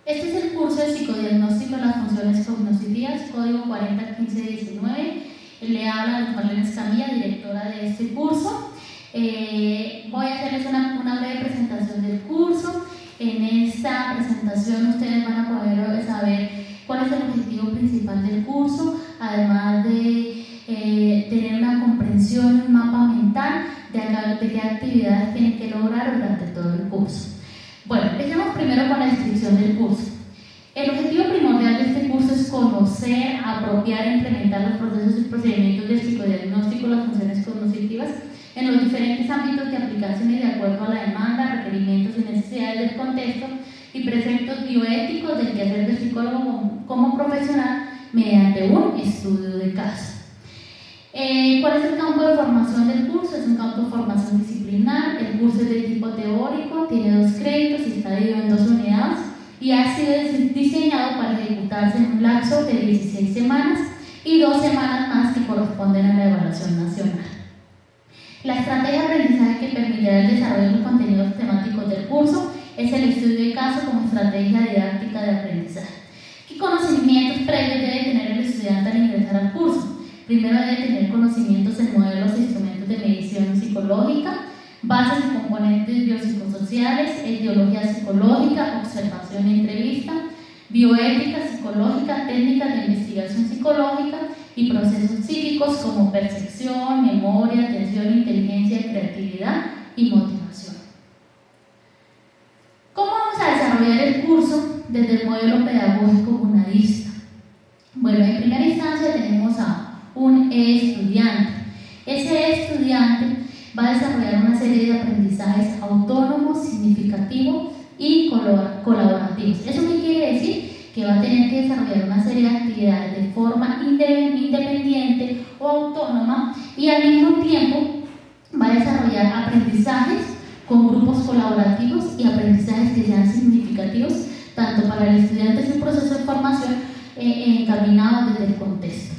Este es el curso de psicodiagnóstico de las funciones cognitivas, código 401519. Le habla Marlene Escamilla, directora de este curso. Voy a hacerles una breve presentación del curso. En esta presentación ustedes van a poder saber cuál es el objetivo principal del curso, además de tener una comprensión, un mapa mental de qué actividades tienen que lograr durante todo el curso. Bueno, empecemos primero con la descripción del curso. El objetivo primordial de este curso es conocer, apropiar e implementar los procesos y procedimientos del psicodiagnóstico, las funciones cognitivas en los diferentes ámbitos de aplicación y de acuerdo a la demanda, requerimientos y necesidades del contexto y preceptos bioéticos del quehacer del psicólogo como profesional mediante un estudio de caso. ¿Cuál es el campo de formación del curso? Es un campo de formación disciplinar. El curso es de tipo teórico, tiene 2 créditos y está dividido en 2 unidades y ha sido diseñado para ejecutarse en un lapso de 16 semanas y 2 semanas más que corresponden a la evaluación nacional. La estrategia de aprendizaje que permitirá el desarrollo de los contenidos temáticos del curso es el estudio de caso como estrategia didáctica de aprendizaje. ¿Qué conocimientos previos debe tener el estudiante al ingresar al curso? Primero debe tener conocimientos en modelos e instrumentos de medición psicológica, bases y componentes biopsicosociales, etiología psicológica, observación y entrevista, bioética psicológica, técnicas de investigación psicológica y procesos psíquicos como percepción, memoria, atención, inteligencia, creatividad y motivación. ¿Cómo vamos a desarrollar el curso desde el modelo pedagógico bunadista? Bueno, en primera instancia tenemos a un estudiante. Ese estudiante va a desarrollar una serie de aprendizajes autónomos, significativos y colaborativos. ¿Eso qué quiere decir? Que va a tener que desarrollar una serie de actividades de forma independiente o autónoma y al mismo tiempo va a desarrollar aprendizajes con grupos colaborativos y aprendizajes que sean significativos tanto para el estudiante en su proceso de formación encaminado desde el contexto.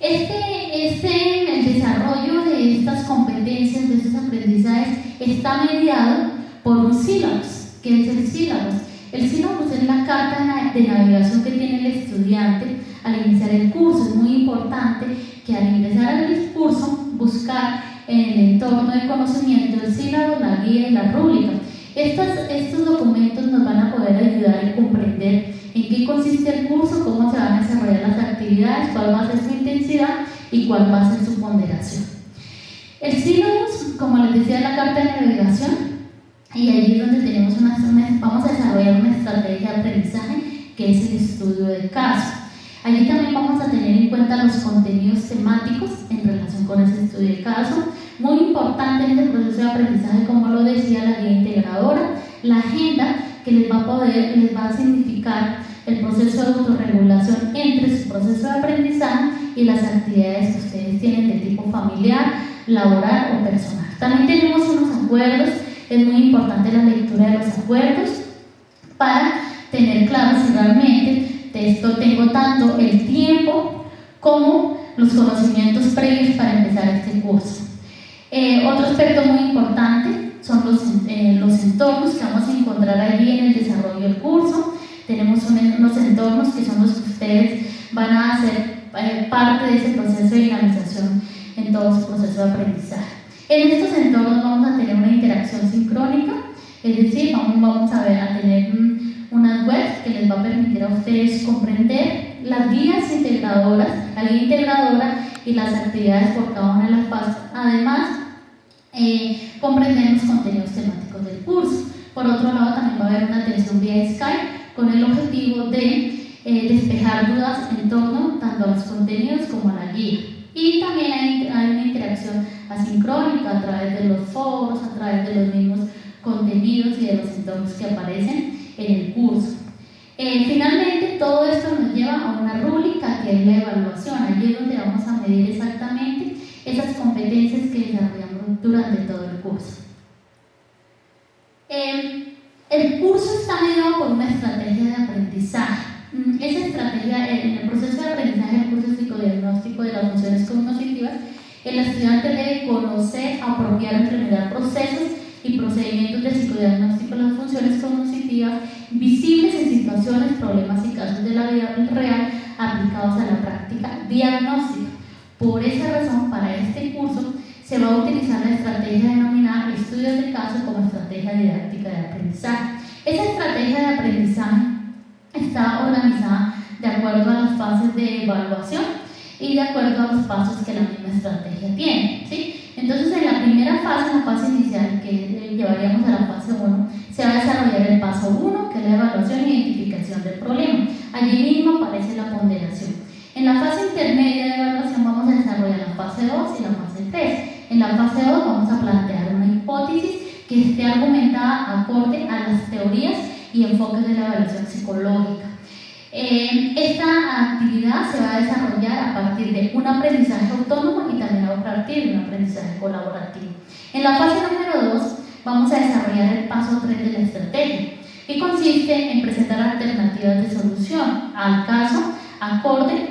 El desarrollo de estas competencias, de estos aprendizajes, está mediado por un sílabus. ¿Qué es el sílabus? El sílabus es la carta de navegación que tiene el estudiante al iniciar el curso. Es muy importante que al ingresar al curso buscar en el entorno de conocimiento el sílabus, la guía y la rúbrica. Estos documentos nos van a poder ayudar a comprender en qué consiste el curso, cómo se van a desarrollar las actividades, cuál va a ser su intensidad y cuál va a ser su ponderación. El sílabus, como les decía, es la carta de navegación y allí es donde tenemos vamos a desarrollar una estrategia de aprendizaje que es el estudio de caso. Allí también vamos a tener en cuenta los contenidos temáticos en relación con ese estudio de caso. Muy importante en el proceso de aprendizaje, como lo decía la guía integradora, la agenda que les va a significar el proceso de autorregulación entre su proceso de aprendizaje y las actividades que ustedes tienen de tipo familiar, laboral o personal. También tenemos unos acuerdos, es muy importante la lectura de los acuerdos para tener claro si realmente tengo tanto el tiempo como los conocimientos previos para empezar este curso. Otro aspecto muy importante son los entornos que vamos a encontrar allí en el desarrollo del curso. Tenemos unos entornos que son los que ustedes van a hacer parte de ese proceso de dinamización en todo su proceso de aprendizaje. En estos entornos vamos a tener una interacción sincrónica, es decir, vamos a tener unas webs que les va a permitir a ustedes comprender las guías integradoras, la guía integradora y las actividades por cada una de las fases. Además, comprender los contenidos temáticos del curso. Por otro lado, también va a haber una atención vía Skype con el objetivo de despejar dudas en torno tanto a los contenidos como a la guía. Y también hay una interacción asincrónica a través de los foros, a través de los mismos contenidos y de los entornos que aparecen en el curso. Finalmente, todo esto nos lleva a una rúbrica que es la evaluación. Allí es donde vamos a medir exactamente esas competencias que desarrollamos durante todo el curso. El curso está mediado por una estrategia de aprendizaje. Esa estrategia, en el proceso de aprendizaje del curso psicodiagnóstico de las funciones cognitivas, el estudiante debe conocer, apropiar, implementar procesos y procedimientos de psicodiagnóstico de las funciones cognitivas visibles en situaciones situaciones, problemas y casos de la vida real aplicados a la práctica diagnóstica. Por esa razón, para este curso se va a utilizar la estrategia denominada estudios de caso como estrategia didáctica de aprendizaje. Esa estrategia de aprendizaje está organizada de acuerdo a las fases de evaluación y de acuerdo a los pasos que la misma estrategia tiene, ¿sí? Entonces, en la primera fase, en la fase inicial, que llevaríamos a la fase 1, se va a desarrollar el paso 1, que es la evaluación e identificación del problema. Allí mismo aparece la ponderación. En la fase intermedia de evaluación vamos a desarrollar la fase 2 y la fase 3. En la fase 2 vamos a plantear una hipótesis que esté argumentada acorde a las teorías y enfoques de la evaluación psicológica. Esta actividad se va a desarrollar a partir de un aprendizaje autónomo y también a partir de un aprendizaje colaborativo. En la fase número 2 vamos a desarrollar el paso 3 de la estrategia, que consiste en presentar alternativas de solución al caso acorde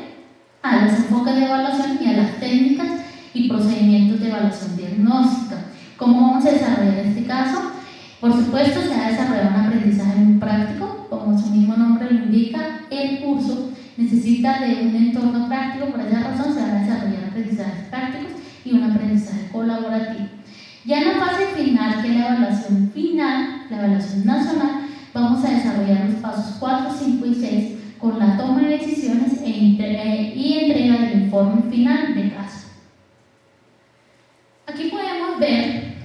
a los enfoques de evaluación y a las técnicas y procedimientos de evaluación diagnóstica. ¿Cómo vamos a desarrollar este caso? Por supuesto, se va a desarrollar un aprendizaje muy práctico, como su mismo nombre lo indica. El curso necesita de un entorno práctico, por esa razón se van a desarrollar aprendizajes prácticos y un aprendizaje colaborativo. Ya en la fase final, que es la evaluación final, la evaluación nacional, vamos a desarrollar los pasos 4, 5 y 6 con la toma de decisiones y entrega del informe final de caso. Aquí podemos ver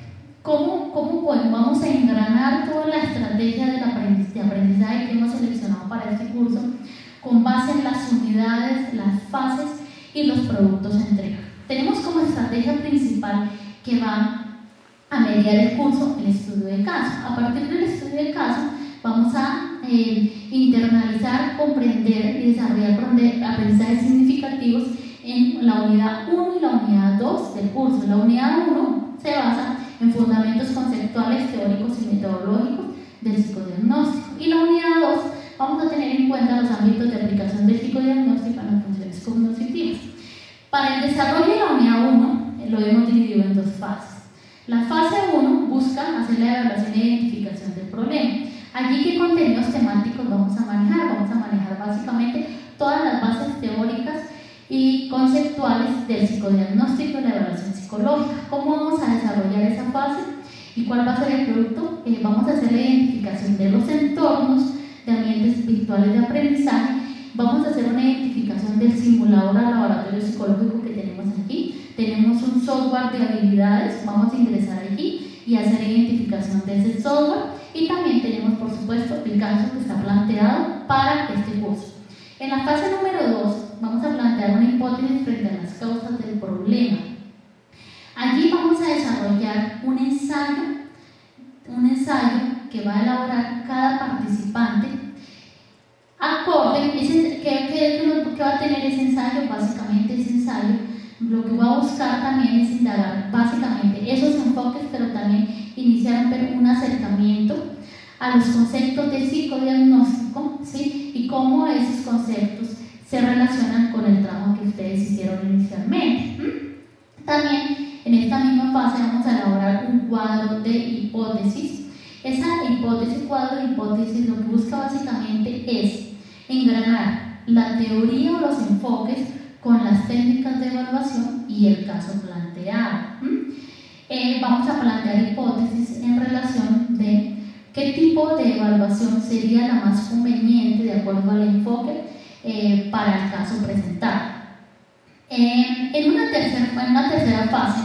cómo vamos a engranar toda la estrategia de aprendizaje que hemos seleccionado para este curso con base en las unidades, las fases y los productos a entregar. Tenemos como estrategia principal que va a mediar el curso el estudio de caso. A partir del estudio de caso vamos a internalizar, comprender y desarrollar aprendizajes significativos en la unidad 1 y la unidad 2 del curso. La unidad 1 se basa en fundamentos conceptuales, teóricos y metodológicos del psicodiagnóstico. Y la unidad 2 vamos a tener en cuenta los ámbitos de aplicación del psicodiagnóstico en las funciones cognitivas. Para el desarrollo de la unidad 1 lo hemos dividido en dos fases. La fase 1 busca hacer la evaluación e identificación del problema. Allí, ¿qué contenidos temáticos vamos a manejar? Vamos a manejar básicamente todas las bases teóricas y conceptuales del psicodiagnóstico y la evaluación psicológica. ¿Cómo vamos a desarrollar esa fase y cuál va a ser el producto? Vamos a hacer la identificación de los entornos de ambientes virtuales de aprendizaje. Vamos a hacer una identificación del simulador al laboratorio psicológico que tenemos aquí. Tenemos un software de habilidades, vamos a ingresar allí y hacer identificación de ese software. Y también tenemos, por supuesto, el caso que está planteado para este curso. En la fase número 2 vamos a plantear una hipótesis frente a las causas del problema. Allí vamos a desarrollar un ensayo que va a elaborar cada participante acorde. ¿Qué va a tener ese ensayo? Básicamente ese ensayo lo que va a buscar también es indagar básicamente esos enfoques, pero también iniciar un acercamiento a los conceptos de psicodiagnóstico, ¿sí? Y cómo esos conceptos se relacionan con el trabajo que ustedes hicieron inicialmente. También en esta misma fase vamos a elaborar un cuadro de hipótesis. Esa hipótesis, cuadro de hipótesis, lo que busca básicamente es engranar la teoría o los enfoques con las técnicas de evaluación y el caso planteado. Vamos a plantear hipótesis en relación de qué tipo de evaluación sería la más conveniente de acuerdo al enfoque para el caso presentado. En una tercera fase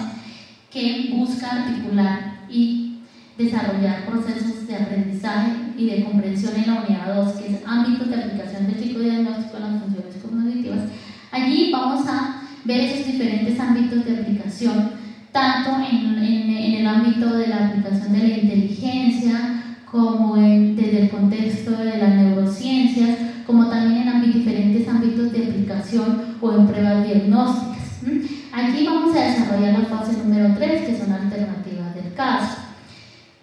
que busca articular y desarrollar procesos de aprendizaje y de comprensión en la unidad 2, que es ámbitos de aplicación del psicodiagnóstico en las funciones cognitivas. Allí vamos a ver esos diferentes ámbitos de aplicación, tanto en el ámbito de la aplicación de la inteligencia, como desde el contexto de las neurociencias, como también en diferentes ámbitos de aplicación o en pruebas diagnósticas. Aquí vamos a desarrollar la fase número 3, que son alternativas del caso.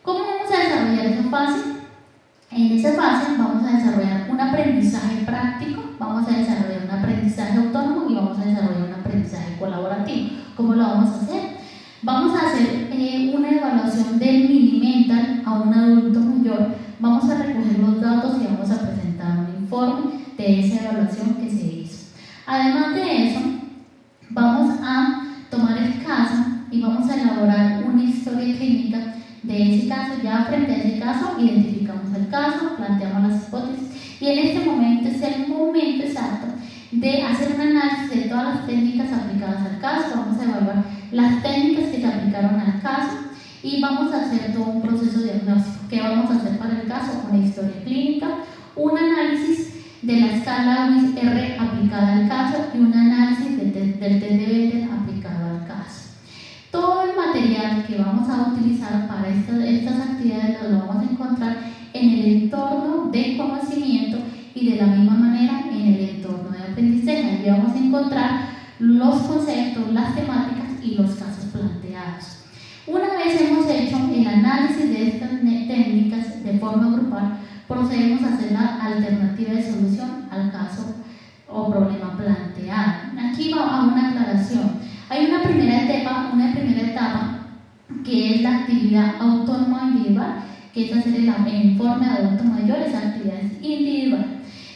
¿Cómo vamos a desarrollar esa fase? En esa fase vamos a desarrollar un aprendizaje práctico, vamos a desarrollar un aprendizaje autónomo y vamos a desarrollar un aprendizaje colaborativo. ¿Cómo lo vamos a hacer? Vamos a hacer una evaluación del mini mental a un adulto mayor, vamos a recoger los datos y vamos a presentar un Después de eso, vamos a tomar el caso y vamos a elaborar una historia clínica de ese caso. Ya frente a ese caso, identificamos el caso, planteamos las hipótesis y en este momento es el momento exacto de hacer un análisis de todas las técnicas aplicadas al caso. Vamos a evaluar las técnicas que se aplicaron al caso y vamos a hacer todo un proceso diagnóstico. ¿Qué vamos a hacer para el caso? Una historia clínica, un análisis de la escala WIS-R aplicada al caso y un análisis del test de Bender aplicado al caso. Todo el material que vamos a utilizar para estas actividades lo vamos a encontrar en el entorno de conocimiento y de la misma manera en el entorno de aprendizaje. Allí vamos a encontrar los conceptos, las temáticas y los casos planteados. Una vez hemos hecho el análisis de estas técnicas de forma grupal, procedemos a hacer la alternativa de solución al caso o problema planteado. Aquí va a una aclaración. Hay una primera etapa que es la actividad autónoma individual, que es hacer el informe de adulto mayor, esa actividad es individual.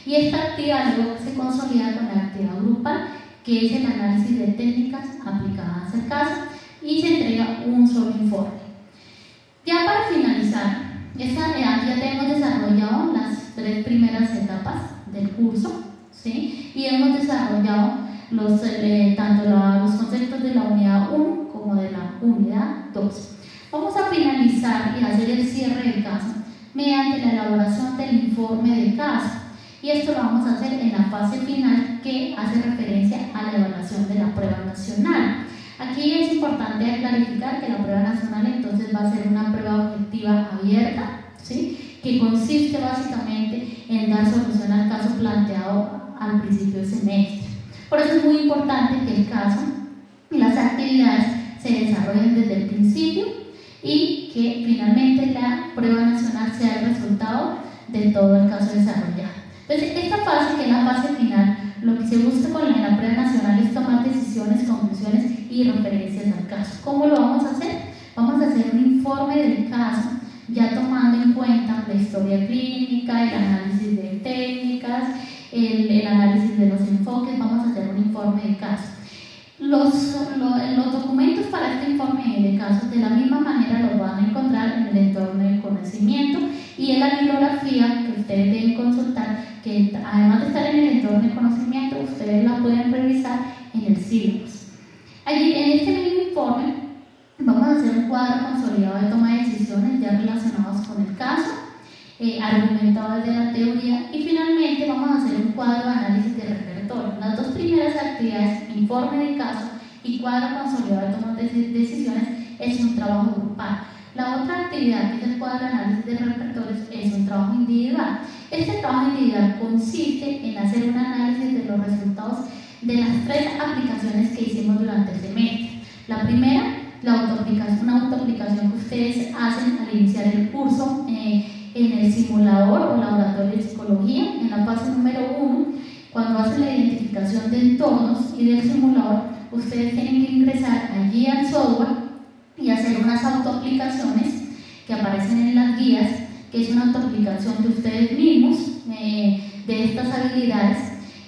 Y esta actividad luego se consolida con la actividad grupal, que es el análisis de técnicas aplicadas al caso, y se entrega un solo informe. Ya para finalizar, ya hemos desarrollado las 3 primeras etapas del curso, ¿sí? Y hemos desarrollado tanto los conceptos de la unidad 1 como de la unidad 2. Vamos a finalizar y hacer el cierre del caso mediante la elaboración del informe de caso. Y esto lo vamos a hacer en la fase final que hace referencia a la evaluación de la prueba nacional. Aquí es importante clarificar que la prueba nacional entonces va a ser una prueba objetiva abierta, ¿sí? Que consiste básicamente en dar solución al caso planteado al principio del semestre. Por eso es muy importante que el caso y las actividades se desarrollen desde el principio y que finalmente la prueba nacional sea el resultado de todo el caso desarrollado. Entonces, esta fase, que es la fase final, lo que se busca con la prueba nacional es tomar decisiones, conclusiones y referencias al caso. ¿Cómo lo vamos a hacer? Vamos a hacer un informe del caso, ya tomando en cuenta la historia clínica, el análisis de técnicas, el análisis de los enfoques. Vamos a hacer un informe de caso. Los documentos para este informe de caso de la misma manera los van a encontrar en el entorno del conocimiento y en la bibliografía que ustedes deben consultar, que además de estar en el entorno del conocimiento, ustedes la pueden revisar en el sílabus. Allí, en este mismo informe, vamos a hacer un cuadro consolidado de toma de decisiones ya relacionados con el caso, argumentado desde la teoría, y finalmente vamos a hacer un cuadro de análisis de repertorio. Las 2 primeras actividades, informe de caso y cuadro consolidado de toma de decisiones, es un trabajo grupal. La otra actividad, que es el cuadro de análisis de repertorios, es un trabajo individual. Este trabajo individual consiste en hacer un análisis de los resultados de las 3 aplicaciones que hicimos durante el semestre. La primera, una autoaplicación que ustedes hacen al iniciar el curso en el simulador o laboratorio de psicología, en la fase número 1, cuando hacen la identificación de entornos y del simulador, ustedes tienen que ingresar allí al software y hacer unas autoaplicaciones que aparecen en las guías, que es una autoaplicación de ustedes mismos de estas habilidades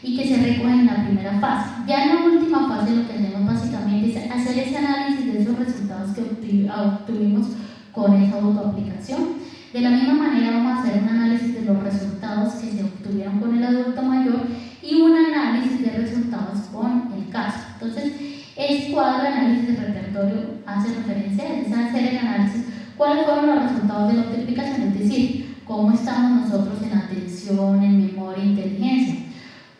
y que se recogen en la primera fase. Ya en la última fase lo que hacemos básicamente es hacer ese análisis de esos resultados que obtuvimos con esa autoaplicación. De la misma manera vamos a hacer un análisis de los resultados que se obtuvieron con el adulto mayor y un análisis de resultados con el caso. Entonces, este cuadro de análisis de repertorio hace referencia a hacer el análisis, cuáles fueron los resultados de la autoaplicación, es decir, cómo estamos nosotros en atención, en memoria e inteligencia,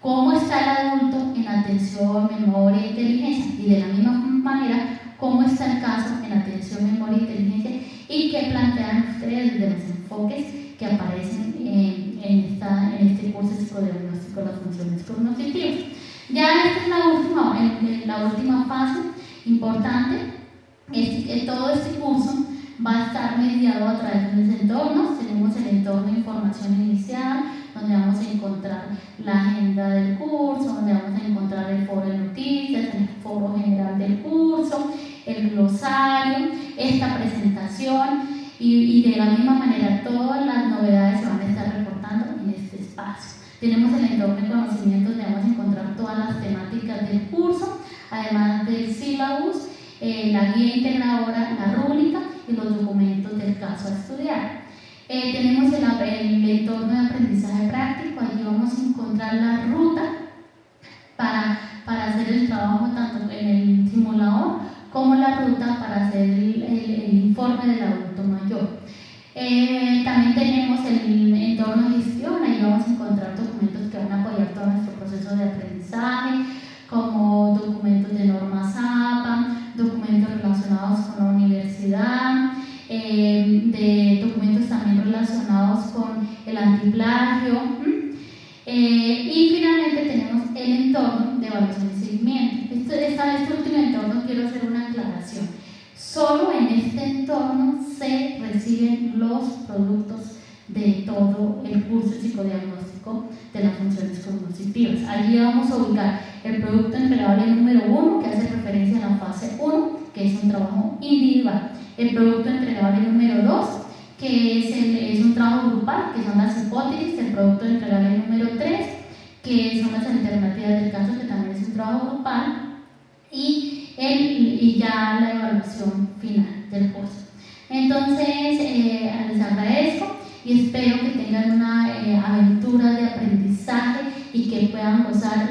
cómo está el adulto en atención, memoria e inteligencia, y de la misma manera, cómo está el caso en atención, memoria e inteligencia, y qué plantean ustedes desde los enfoques que aparecen en este curso psicodiagnóstico de las funciones cognitivas. Ya esta es la última fase importante. Todo este curso va a estar mediado a través de los entornos. Tenemos el entorno de información inicial, donde vamos a encontrar la agenda del curso, donde vamos a encontrar el foro de noticias, el foro general del curso, el glosario, esta presentación y de la misma manera todas las novedades se van a estar reportando en este espacio. Tenemos el entorno de conocimientos donde vamos a encontrar todas las temáticas del curso, además del syllabus, la guía integradora, la rúbrica y los documentos del caso a estudiar. Tenemos el entorno de aprendizaje práctico, allí vamos a encontrar la ruta para hacer el trabajo tanto en el simulador como la ruta para hacer el informe del adulto mayor. También tenemos el entorno de gestión, ahí vamos a encontrar documentos que van a apoyar todo nuestro proceso de aprendizaje, como documentos de normas APA, documentos relacionados con la universidad, de documentos también relacionados con el antiplagio. Y finalmente tenemos el entorno de evaluación y seguimiento. Este último entorno quiero hacer una aclaración. Solo en este entorno se reciben los productos de todo el curso psicodiagnóstico de las funciones cognitivas. Allí vamos a ubicar el producto entregable número 1, que hace referencia a la fase 1, que es un trabajo individual. El producto entregable número 2, que es un trabajo grupal, que son las hipótesis. El producto entregable número 3, que son las alternativas del caso, que también es un trabajo grupal. Y ya la evaluación final del curso. Entonces, les agradezco y espero que tengan una aventura de aprendizaje y que puedan gozar